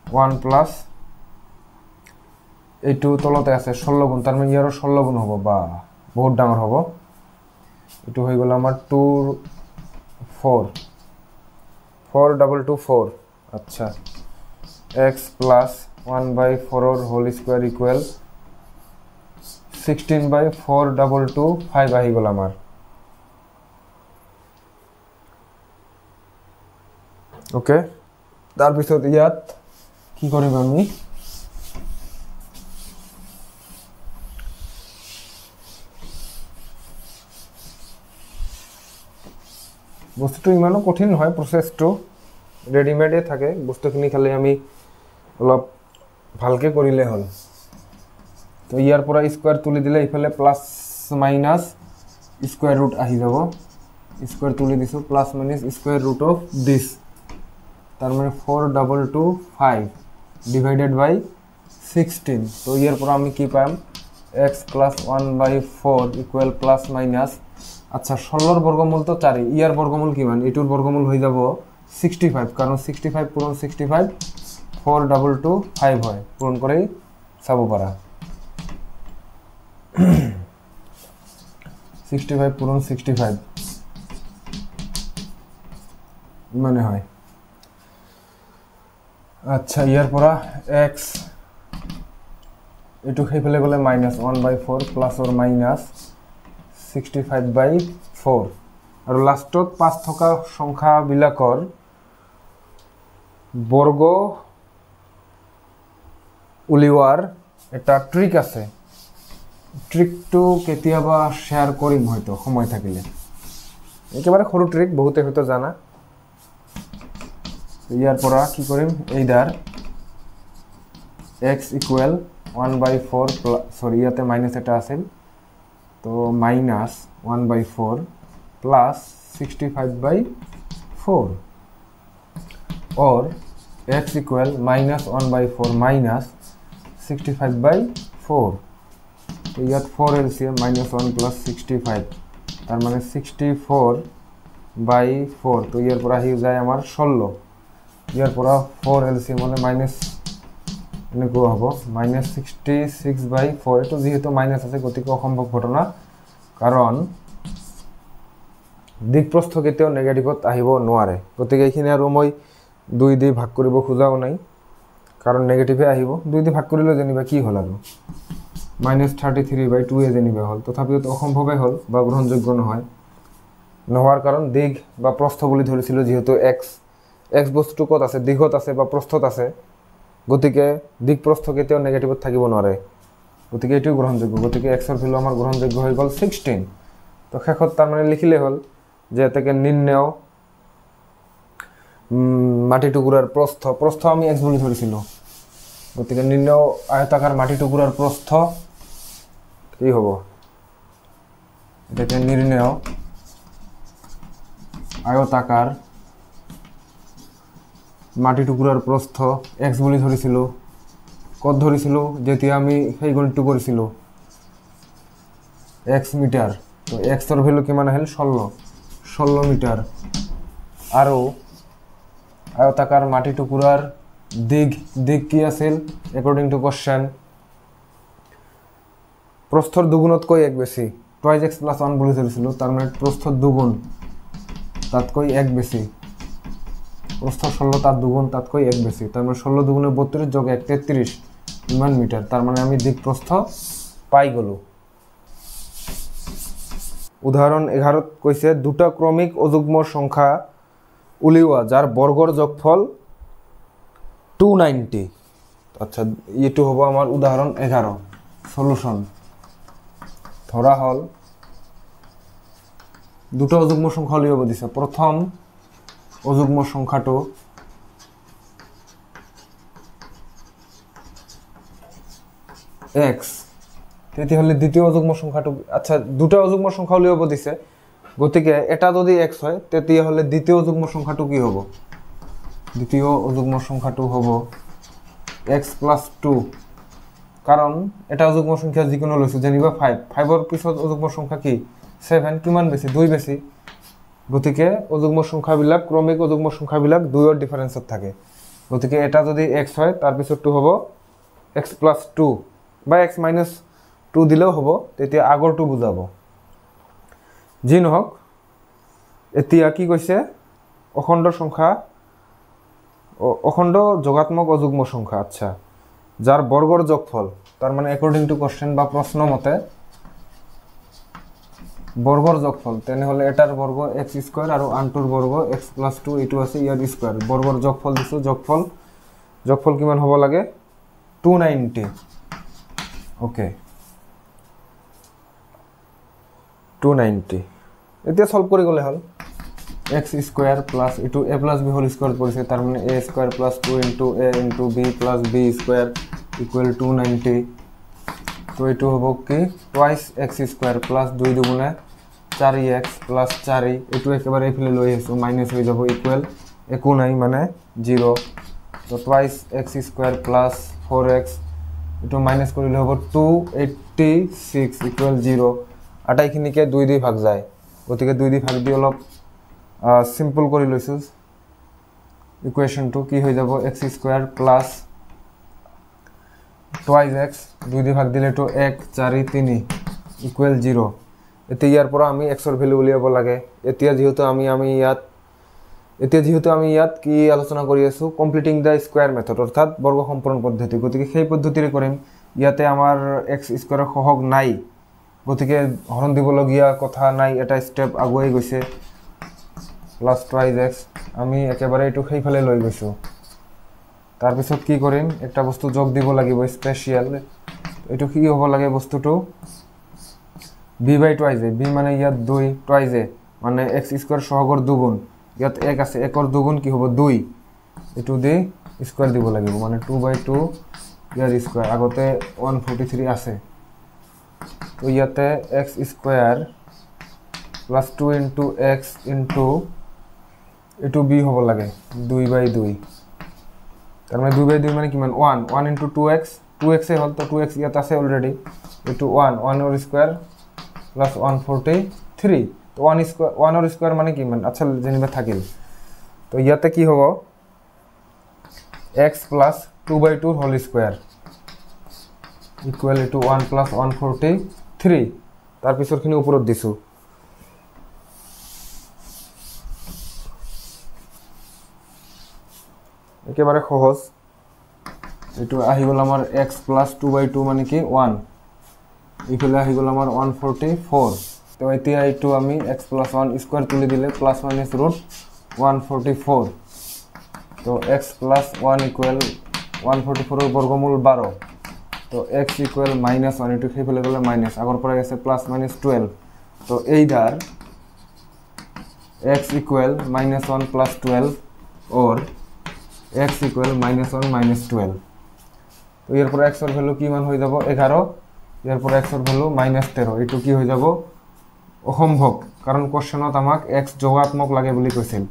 1 প্লাস এটু তলতে আছে 16 গুণ তার মানে ইয়ারও 16 গুণ হবে বা বহুত ডাঙৰ হবে এটু হয়ে গেল আমার 4 আচ্ছা x plus 1/4 whole square equal 16/4 আহি গেল আমার ওকে তারপিছত ইয়াত কি কৰিম আমি বস্তুটো ইমানো কঠিন নহয় প্ৰসেসটো ৰেডিমেডে থাকে বস্তুখিনি খালি আমি অলপ ভালকে কৰিলে হল তো ইয়াৰ পৰা স্কয়ার তুলি দিলে ইফালে প্লাস মাইনাস স্কয়ার রুট আহি যাব স্কয়ার তুলি দিছো plus minus square root of this তার মানে 4225 ডিভাইডেড বাই 16 তো ইয়াৰ পৰা আমি কি পাম x plus 1/4 equal plus minus আচ্ছা 16 বর্গমূল তো 4 ইয়ার বর্গমূল কি মান এটুর বর্গমূল হয়ে যাব 65 কারণ 65 পূরণ 65 4225 হয় পূরণ করে চাব পারা 65 পূরণ 65 মানে হয় আচ্ছা ইয়ার পরা x এটু খাই ফেলে গেলে মাইনাস 1/4 প্লাস অর মাইনাস 65/4 আর লাস্টত 5 থকা সংখ্যা বিলাকৰ বৰ্গ উলিওয়াৰ এটা ট্ৰিক আছে ট্ৰিকটো কেতিয়াবা শেয়াৰ কৰিম হয়তো সময় থাকিলে একেবাৰে সৰু ট্ৰিক বহুতে হয়তো জানা ইয়াৰ পৰা কি কৰিম এইদাৰ x ইকুয়াল 1/4 সরি ইয়াতে মাইনাস এটা আছে তো মাইনাস 1/4 প্লাস 65/4 और x इक्वल माइनस 1/4 माइनस 65/4 तो यात 4 एलसीएम माइनस 1 प्लस 65 तार माने 64/4 तो यार पर आহি যায় আমার 16 ইয়ার पर 4 एलसीएम মানে মাইনাস এনেকো হবো মাইনাস 66/4 এটো যেহেতু মাইনাস আছে গতিকে অসম্ভব ঘটনা কারণ দিকপ্রস্থ কেতেও নেগেটিভত আহিব নোৱাৰে গতিকে এইখিনি আৰু মই 2 দি ভাগ কৰিব খুজাও নাই কাৰণ নেগেটিভে আহিব 2 দি ভাগ কৰিলে জানিবা কি হল আৰু -33/2 এ জানিবা হল তথাপিও তো অসম্ভবে হল বা গ্রহণযোগ্য নহয় নহোৱাৰ কাৰণ দিক বা প্ৰস্থ বুলি ধৰিছিল যেহেতু x বস্তুটো কত আছে দিগত আছে বা প্ৰস্থত আছে গতিকে দিক প্ৰস্থ কেতেও নেগেটিভত থাকিব নোৱাৰে গতিকে এটো গ্ৰহণযোগ্য গতিকে x এৰ ভ্যালু আমাৰ গ্ৰহণযোগ্য হৈ গল 16 তো শেষত তাৰ মানে লিখিলে হল যে এটাকে নির্ণয় মাটি টুকুরার প্রস্থ আমি x বলি ধরিছিল গতিকে নির্ণয় আয়তাকার মাটি টুকুরার প্রস্থ কি হবে এটাকে নির্ণয় আয়তাকার মাটি টুকুরার প্রস্থ x বলি ধরিছিল কত ধরিছিল যেটি আমি সেই গণিতটো কৰিছিল x মিটাৰ তো x এৰ ভ্যালু কিমান আহিল 16 মিটাৰ আৰু আয়তাকাৰ মাটি টুকুৰাৰ দিক কি আছিল অ্যাকৰ্ডিং টু কোশ্চেন প্ৰস্থৰ দুগুণতকৈ এক বেশি 2x + 1 বলি ধৰিছিল তার মানে প্রস্থর দুগুণ তাতকৈ এক বেশি প্রস্থ 16 তার দুগুণ তাতকৈ এক বেশি তার মানে 16 দুগুণে 32 যোগ 1 33 ইমান মিটার তার মানে আমি দিক প্রস্থ পাই গলো উদাহরণ 11 কইছে দুটা ক্রমিক অযুগ্ম সংখ্যা উলিওয়া যার বর্গর যোগফল 290 আচ্ছা এইটো হ'ব আমাৰ উদাহৰণ 11 সলিউশন ধৰা হল দুটো অযুগ্ম সংখ্যা উলিয়াব দিছে প্ৰথম অযুগ্ম সংখ্যাটো x তেতিয়াহলে দ্বিতীয় অযুগ্ম সংখ্যাটো আচ্ছা দুটো অযুগ্ম সংখ্যা উলিয়াব দিছে গতিকে এটা যদি x হয় তেতিয়াহলে দ্বিতীয় অযুগ্ম সংখ্যাটো কি হ'ব দ্বিতীয় অযুগ্ম সংখ্যাটো হ'ব x + 2 কারণ এটা অযুগ্ম সংখ্যা যিকোনো লৈছো যেনিবা 5 5 এর পিছত অযুগ্ম সংখ্যা কি 7 কিমান বেশি 2 বেশি গতিকে অযুগ্ম সংখ্যাবিলাক ক্রমিক অযুগ্ম সংখ্যাবিলাক 2 এর ডিফারেন্সত থাকে গতিকে এটা যদি x হয় তার পিছত 2 হ'ব x + 2 বা x - 2 দিলেও হ'ব তেতিয়া আগৰটো বুজাব যি নহক এতিয়া কি কৈছে অখণ্ড সংখ্যা অখণ্ড যোগাত্মক অযুগ্ম সংখ্যা আচ্ছা যার বর্গর যোগফল তার মানে অ্যাকর্ডিং টু কোশ্চেন বা প্রশ্ন মতে বর্গর যোগফল তেনে হলে এটার বর্গ x² আর আনটোর বর্গ x + 2 এটু আছে ইয়ার স্কয়ার বর্গর যোগফল দিছো যোগফল কিমান হ'ব লাগে 290 ওকে 290 এতিয়া সলভ কৰি গলে হল x² plus into a plus b whole square পড়ছে তার মানে a² plus 2 into a into b plus b square equal 290 তো এটো হবে কি twice x² plus 2 দুগুণে 4x plus 4 এটো একেবারে এফিলে লই আছো মাইনাস হয়ে যাব ইকুয়াল একু নাই মানে 0 তো twice x² plus 4x এটো মাইনাস করিলে হবে 286 equal 0 আটাইখিনিকে 2 দিয়ে ভাগ যায় গতিকে 2 দিয়ে ভাগ দি অলপ সিম্পল কৰি লৈছো ইকুয়েশনটো কি হৈ যাব x² plus twice x 2 দিয়ে ভাগ দিলে তো 1 4 3 ইকুয়াল 0 এতিয়া ইয়াৰ পৰা আমি x এৰ ভ্যালু উলিয়াব লাগে এতিয়া যেহেতু আমি ইয়াত কি আলোচনা কৰি আছো কমপ্লিটিং দা স্কয়াৰ মেথড অৰ্থাৎ বৰ্গ সম্পূৰণ পদ্ধতি গতিকে সেই পদ্ধতিৰে কৰিম ইয়াতে আমাৰ x² এৰ সহগ নাই গতিকে হৰণ দিবলগীয়া কথা নাই এটা স্টেপ আগুৱাই গৈছে plus twice x আমি একেবাৰে এটু সেইফালে লৈ গৈছো তাৰ পিছত কি কৰিম একটা বস্তু যোগ দিব লাগিব স্পেশাল এটু কি হ'ব লাগে বস্তুটো b by twice b মানে ইয়াত 2 twice মানে x² সহগৰ দুগুণ ইয়াত 1 আছে 1 এর দুগুণ কি হ'ব 2 এটু দি স্কয়ার দিব লাগিব মানে 2 by 2 ইয়াৰ স্কয়ার আগতে 143 আছে তো ইয়াতে x² plus 2 into x into এটু b হ'ব লাগে 2 by 2 তার মানে 2 by 2 মানে কিমান 1 into 2x 2x এ হল তো 2x ইয়াত আছে অলরেডি এটু 1 এর স্কয়ার plus 143 তো 1 এর স্কয়ার মানে কিমান আচ্ছা জেনিবা থাকিল তো ইয়াতে কি হ'ব x plus 2 by 2 whole square equal to 1 plus 143 তার পিছৰখিনি ওপৰত দিছো একেবারে সহজ এটু আহি গল আমার x plus 2 by 2 মানে কি 1 ইফালে আহি গল আমার 144 তো এতিয়া এটু আমি x plus 1 স্কয়ার তুলি দিলে প্লাস মাইনাস রুট 144 তো x plus 1 equal 144 এর বর্গমূল 12 তো x equal -1 এটু সেইফালে গলে মাইনাস আগৰ পৰা আছে প্লাস মাইনাস 12 তো Eder x equal -1 plus 12 or x equal -1 minus 12 তো এর পর x এর ভ্যালু কি মান হয়ে যাব 11 এর পর x এর ভ্যালু -13 এটু কি হয়ে যাব অসম্ভব কারণ কোশ্চেনত আমাক x যোগাত্মক লাগে বলি কৈছিল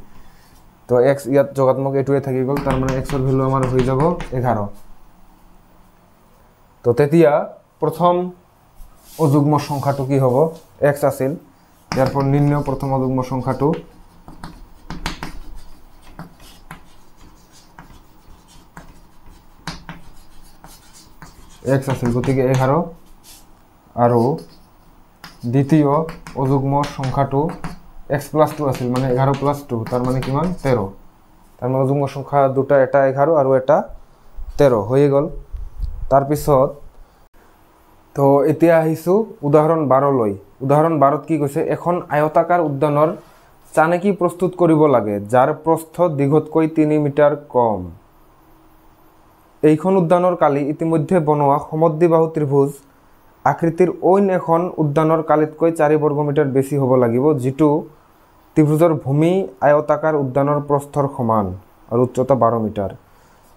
তো x ইয়াত যোগাত্মক এটুয়ে থাকি গল তার মানে x এর ভ্যালু আমার হয়ে যাব 11 তো তেতিয়া প্রথম অযুগ্ম সংখ্যাটো কি হবে x আছিল এর পর নির্ণয় প্রথম অযুগ্ম সংখ্যাটো x আছে গতিকে 11 আর দ্বিতীয় অযুগ্ম সংখ্যাটো x plus 2 আছে মানে 11 plus 2 তার মানে কিমান 13 তার মানে অযুগ্ম সংখ্যা দুটা এটা 11 আর এটা 13 হয়ে গল তার পিছত তো এতিয়া আহিছো উদাহরণ 12 লৈ উদাহরণ 12 কি কৈছে এখন আয়তাকার উদ্যানৰ চানেকি প্ৰস্তুত কৰিব লাগে যাৰ প্ৰস্থ দীঘতকৈ 3 মিটাৰ কম এইখন উদ্যানৰ কালি ইতিমধ্যে বনোৱা সমদ্বিবাহু ত্ৰিভুজ আকৃতিৰ অইন এখন উদ্যানৰ কালিতকৈ 4 বৰ্গমিটাৰ বেছি হ'ব লাগিব, যিটো ত্ৰিভুজৰ ভূমি আয়তাকাৰ উদ্যানৰ প্ৰস্থৰ সমান আৰু উচ্চতা 12 মিটাৰ।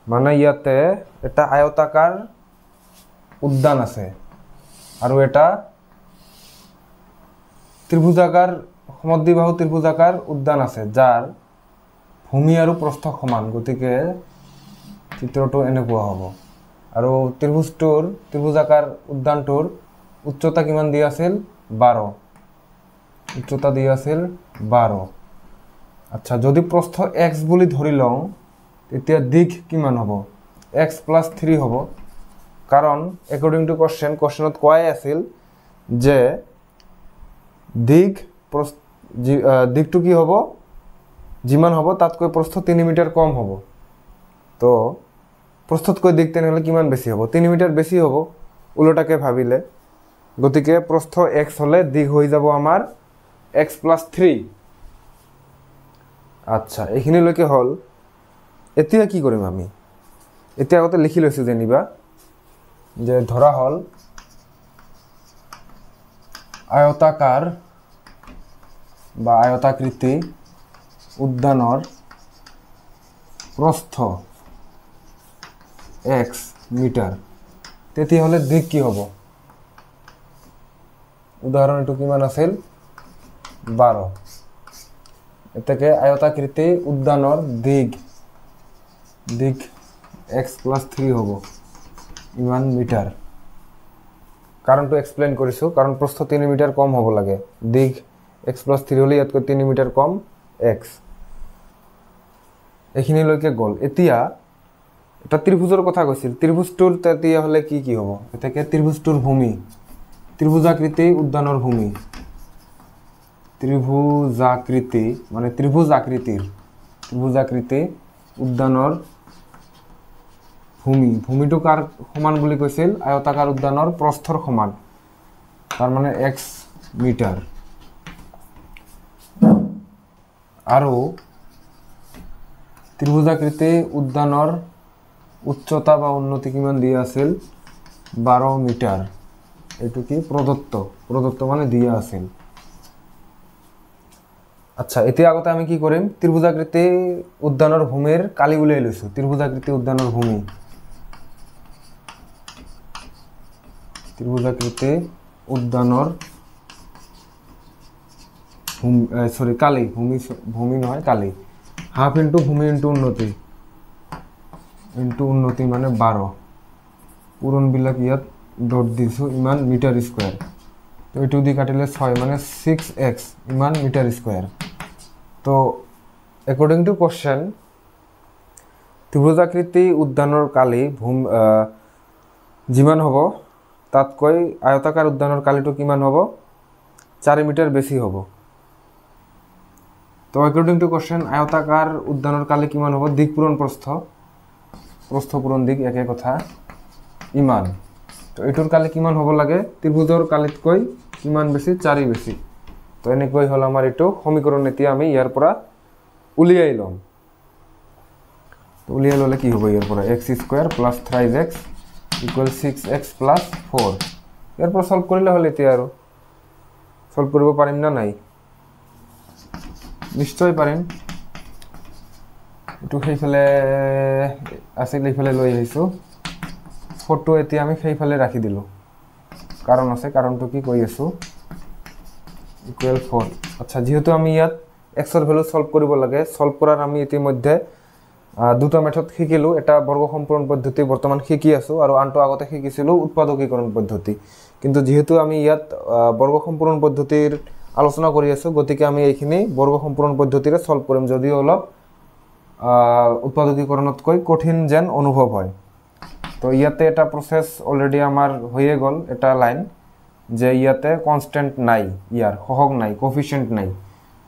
মানে ইয়াতে এটা আয়তাকাৰ উদ্যান আছে আৰু এটা ত্ৰিভুজাকাৰ সমদ্বিবাহু ত্ৰিভুজাকাৰ উদ্যান আছে, যাৰ ভূমি আৰু প্ৰস্থ সমান। গতিকে চিত্ৰটো এনেকুৱা হ'ব। আৰু ত্ৰিভুজাকাৰ উদ্যানটোৰ উচ্চতা কিমান দিয়া আছিল? 12। উচ্চতা দিয়া আছিল 12। আচ্ছা, যদি প্ৰস্থ x বুলি ধৰি লওঁ তেতিয়া দিশ কিমান হ'ব? x + 3 হ'ব। কাৰণ একৰ্ডিং টু কোৱেশ্চনত কোৱাই আছিল যে দিশটো কি হ'ব? যিমান হ'ব তাতকৈ প্ৰস্থ 3 মিটাৰ কম হ'ব। তো প্ৰস্থতকৈ দিশ তেনেহ'লে কিমান বেছি হ'ব? 3 মিটাৰ বেছি হ'ব ওলোটাকে ভাবিলে। গতিকে প্ৰস্থ x হ'লে দিশ হৈ যাব আমাৰ x + 3। আচ্ছা, এইখিনিলৈকে হ'ল। এতিয়া কি কৰিম আমি? এতিয়া আগতে লিখি লৈছোঁ যেনিবা যে ধৰা হ'ল আয়তাকাৰ বা আয়তাকৃতি উদ্যানৰ প্ৰস্থ x মিটাৰ, তেতিয়াহ'লে দিশ কি হ'ব? উদাহৰণ এইটো কিমান আছিল? 12। এতেকে আয়তাকৃতি উদ্যানৰ দিশ x + 3 হ'ব, ইমান মিটাৰ। কাৰণটো এক্সপ্লেইন কৰিছোঁ, কাৰণ প্ৰস্থ 3 মিটাৰ কম হ'ব লাগে। দিশ x + 3 হ'লে ইয়াতকৈ 3 মিটাৰ কম x। এইখিনিলৈকে গ'ল। এতিয়া এটা ত্ৰিভুজৰ কথা কৈছিল। ত্ৰিভুজটোৰ তেতিয়াহ'লে কি হ'ব? এতেকে ত্ৰিভুজটোৰ ভূমি, ত্ৰিভুজাকৃতি উদ্যানৰ ভূমি, ত্ৰিভুজাকৃতি মানে ত্ৰিভুজ আকৃতি উদ্যানৰ ভূমিটো কাৰ সমান বুলি কৈছিল? আয়তাকাৰ উদ্যানৰ প্ৰস্থৰ সমান, তাৰ মানে x মিটাৰ। আৰু ত্ৰিভুজাকৃতি উদ্যানৰ উচ্চতা বা উন্নতি কিমান দিয়া আছিল? 12 মিটাৰ। এইটো কি? প্ৰদত্ত মানে দিয়া আছিল। আচ্ছা, এতিয়া আগতে আমি কি কৰিম? ত্ৰিভুজাকৃতি উদ্যানৰ ভূমিৰ কালি উলিয়াই লৈছোঁ। ত্ৰিভুজাকৃতি উদ্যানৰ ভূমি, ত্ৰিভুজাকৃতি উদ্যানৰ কালি, ভূমি নহয় কালি, হাফ ইন্টু ভূমি ইন্টু উন্নতি মানে 12। পূৰণবিলাক ইয়াত ডট দিছোঁ, ইমান মিটাৰ স্কুৱেৰ। তো এইটো দি কাটিলে 6 মানে 6x, ইমান মিটাৰ স্কুৱেৰ। তো একৰ্ডিং টু কোৱেশ্চন ত্ৰিভুজাকৃতি উদ্যানৰ কালি যিমান হ'ব তাতকৈ আয়তাকাৰ উদ্যানৰ কালিটো কিমান হ'ব? 4 মিটাৰ বেছি হ'ব। তো একৰ্ডিং টু কোৱেশ্চন আয়তাকাৰ উদ্যানৰ কালি কিমান হ'ব? দিশ পূৰণ প্ৰস্থ পূৰণ দিশ একে কথা, ইমান। তো এইটোৰ কালি কিমান হ'ব লাগে? ত্ৰিভুজৰ কালিতকৈ কিমান বেছি? 4 বেছি। তো এনেকৈ হ'ল আমাৰ এইটো সমীকৰণ। এতিয়া আমি ইয়াৰ পৰা উলিয়াই ল'ম। তো উলিয়াই ল'লে কি হ'ব? ইয়াৰ পৰা x² + 3x = 6x + 4। ইয়াৰ পৰা সলভ কৰিলে হ'ল। এতিয়া আৰু সলভ কৰিব পাৰিম না নাই? নিশ্চয় পাৰিম। এইটো সেইফালে আছিল, এইফালে লৈ আহিছোঁ। 4টো এতিয়া আমি সেইফালে ৰাখি দিলোঁ। কাৰণ আছে, কাৰণটো কি কৈ আছোঁ? = 4। আচ্ছা, যেহেতু আমি ইয়াত এক্সৰ ভ্যালু সলভ কৰিব লাগে, সলভ কৰাৰ আমি ইতিমধ্যে দুটা মেথড শিকিলোঁ। এটা বৰ্গ সম্পূৰণ পদ্ধতি বৰ্তমান শিকি আছোঁ, আৰু আনটো আগতে শিকিছিলোঁ উৎপাদকীকৰণ পদ্ধতি। কিন্তু যেহেতু আমি ইয়াত বৰ্গ সম্পূৰণ পদ্ধতিৰ আলোচনা কৰি আছোঁ, গতিকে আমি এইখিনি বৰ্গ সম্পূৰণ পদ্ধতিৰে সলভ কৰিম, যদিও অলপ উৎপাদকীকৰণতকৈ কঠিন যেন অনুভৱ হয়। তো ইয়াতে এটা প্ৰচেছ অলৰেডি আমাৰ হৈয়ে গ'ল, এটা লাইন, যে ইয়াতে কনষ্টেণ্ট নাই, ইয়াৰ সহগ নাই, কোফিচিয়েণ্ট নাই।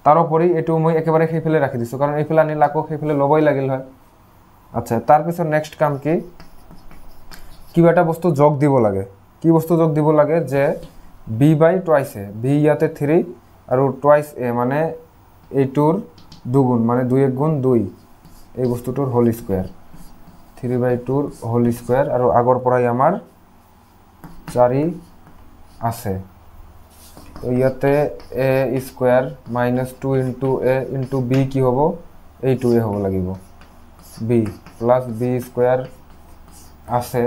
তাৰোপৰি এইটো মই একেবাৰে সেইফালে ৰাখি দিছোঁ, কাৰণ এইফালে আনিলে আকৌ সেইফালে ল'বই লাগিল হয়। আচ্ছা, তাৰপিছত নেক্সট কাম কি? কিবা এটা বস্তু যোগ দিব লাগে। কি বস্তু যোগ দিব লাগে? যে b/2a, b ইয়াতে 3 আৰু 2a মানে এইটোৰ দুগুণ, মানে 2 × 2, এই বস্তুটোৰ হোল স্কুৱেৰ। 3/2 হোল স্কয়াৰ আৰ আগৰ পৰাই আমার 4 আছে তো ইয়াতে a স্কয়ার -2 * a * b কি হ'ব এই 2a হ'ব লাগিব b প্লাস b স্কয়ার আছে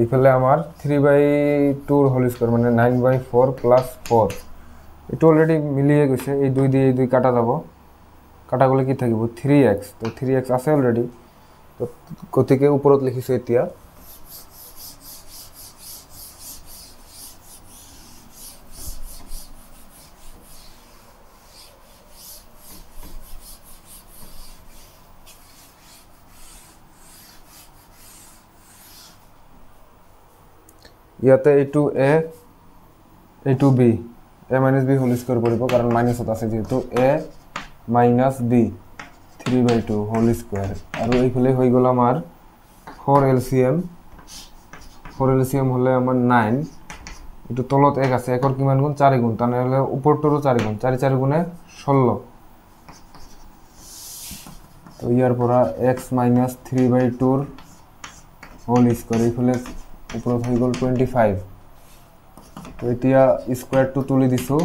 এইফালে আমার 3/2 হোল স্কয়ার মানে 9/4 প্লাস 4 এটা অলরেডি মিলিয়ে গেছে এই 2 দিয়ে এই 2 কাটা যাব কাটা গলে কি থাকিব 3x তো 3x আছে অলরেডি তো গতিকে উপরত লিখিছো এতিয়া ইয়াতে a2a a2b a - b whole square কৰিব কাৰণ মাইনাসত আছে যেহেতু a - b 3/2 হোল স্কয়াৰ আৰু এইফালে হৈ গল আমাৰ 4 LCM হলে আমাৰ 9 এটো তলত 1 আছে একর কিমান গুণ 4 গুণ তানে হলে উপরটোরও 4 গুণ 4 4 গুণে 16 তো ইয়ার পৰা x - 3/2 হোল স্কয়ার এইফালে উপরত হৈ গল 25 তো এতিয়া স্কয়ার টু তুলি দিছো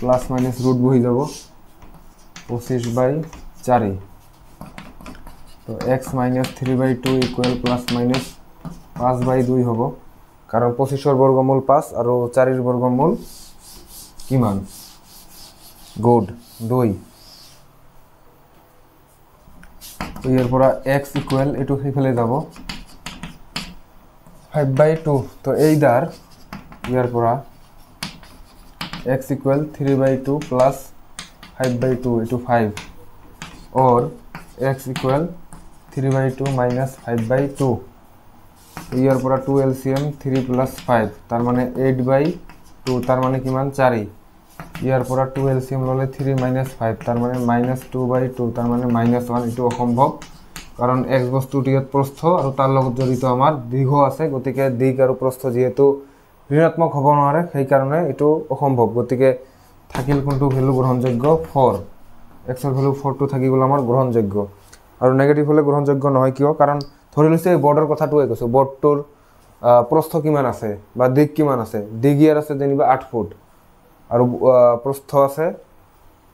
প্লাস মাইনাস রুট বহি যাব 25/4 তো x - 3/2 = প্লাস মাইনাস 5/2 হ'ব কারণ 25 এর বর্গমূল 5 আর 4 এর বর্গমূল কিমান গুড 2 তো এর পর x = এটু ফেলে যাব 5/2 তো এই দার ইয়ার পর x = 3/2 প্লাস 5/2 এটু 5 और x = 3/2 minus 5/2 ইয়ার পর 2 LCM 3 plus 5 তার মানে 8/2 তার মানে কিমান 4 ইয়ার পর 2 LCM ললে 3 minus 5 তার মানে -2/2 তার মানে -1 এটু অসম্ভব কারণ x বস্তুটির প্রস্থ আর তার লগত জড়িত আমার দীর্ঘ আছে গতিকে দিক আর প্রস্থ যেহেতু ঋণাত্মক হব নোৱাৰে সেই কারণে এটু অসম্ভব গতিকে থাকিল কোনটো ভ্যালু গ্রহণযোগ্য 4 x এর ভ্যালু 4 টু থাকি গল আমার গ্রহণযোগ্য আর নেগেটিভ হলে গ্রহণযোগ্য নহয় কিয় কারণ ধৰি লৈছে এই বৰ্ডৰ কথাটোৱে কৈছো বৰ্ডটোৰ প্ৰস্থ কিমান আছে বা দিক কিমান আছে দিক ইয়াৰ আছে যেনিবা 8 ফুট আৰু প্ৰস্থ আছে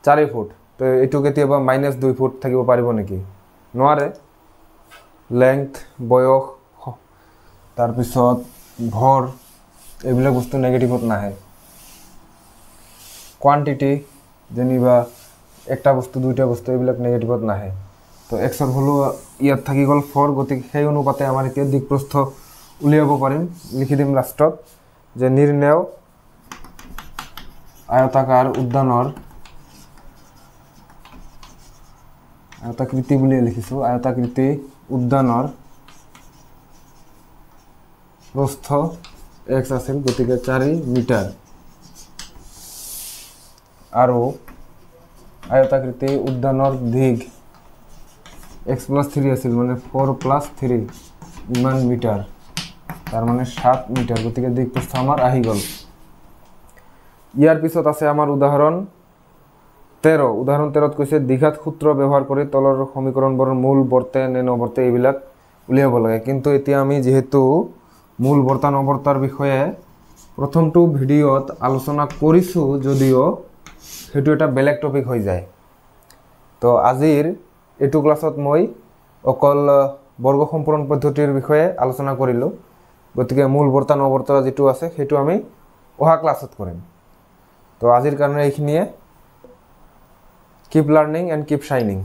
4 ফুট তো এটু কেতিয়াবা -2 ফুট থাকিব পাৰিব নেকি নোৱাৰে লেংথ বয়স তাৰ পিছত ভৰ এইবিলাক বস্তু নেগেটিভত নাহে কোয়ান্টিটি যেনিবা একটা বস্তু দুইটা বস্তু এইবিলাক নেগেটিভত নাহে তো x এর ভ্যালু ইয়াত থাকি গল 4 গতিকে সেই অনুপাতে আমাৰ এতিয়া দিক প্ৰস্থ উলিয়াব পাৰিম লিখি দিম লাষ্টত যে নিৰ্ণয় আয়তাকাৰ উদ্যানৰ আয়তাকৃতি বুলি লিখিছো আয়তাকৃতি উদ্যানৰ প্ৰস্থ x আছিল গতিকে 4 মিটাৰ আৰু আয়তাকৃতি উদ্যানৰ দিক x + 3 আছিল মানে 4 + 3 ইমান মিটার তার মানে 7 মিটার গতিকে দিক প্রস্থ আমার আহি গল ইয়ার পিছত আছে আমার উদাহরণ 13 উদাহরণ 13 কৈছে দ্বিঘাত সূত্র ব্যবহার করে তলৰ সমীকৰণবোৰৰ মূল বৰ্তে নে নবৰ্তে এইবিলাক উলিয়াব লাগে কিন্তু এতিয়া আমি যেহেতু মূল বৰ্তা নবৰ্তাৰ বিষয়ে প্ৰথমটো ভিডিওত আলোচনা কৰিছো যদিও হেতু এটা বেলেগ টপিক হৈ যায় তো আজিৰ এটু ক্লাছত মই অকল বর্গ সম্পূরণ পদ্ধতির বিষয়ে আলোচনা করিলো গতিকে মূল বর্তা নবর্তা যেটু আছে সেটু আমি অহা ক্লাছত কৰিম তো আজিৰ কাৰণে এইখিনিয়ে keep learning and keep shining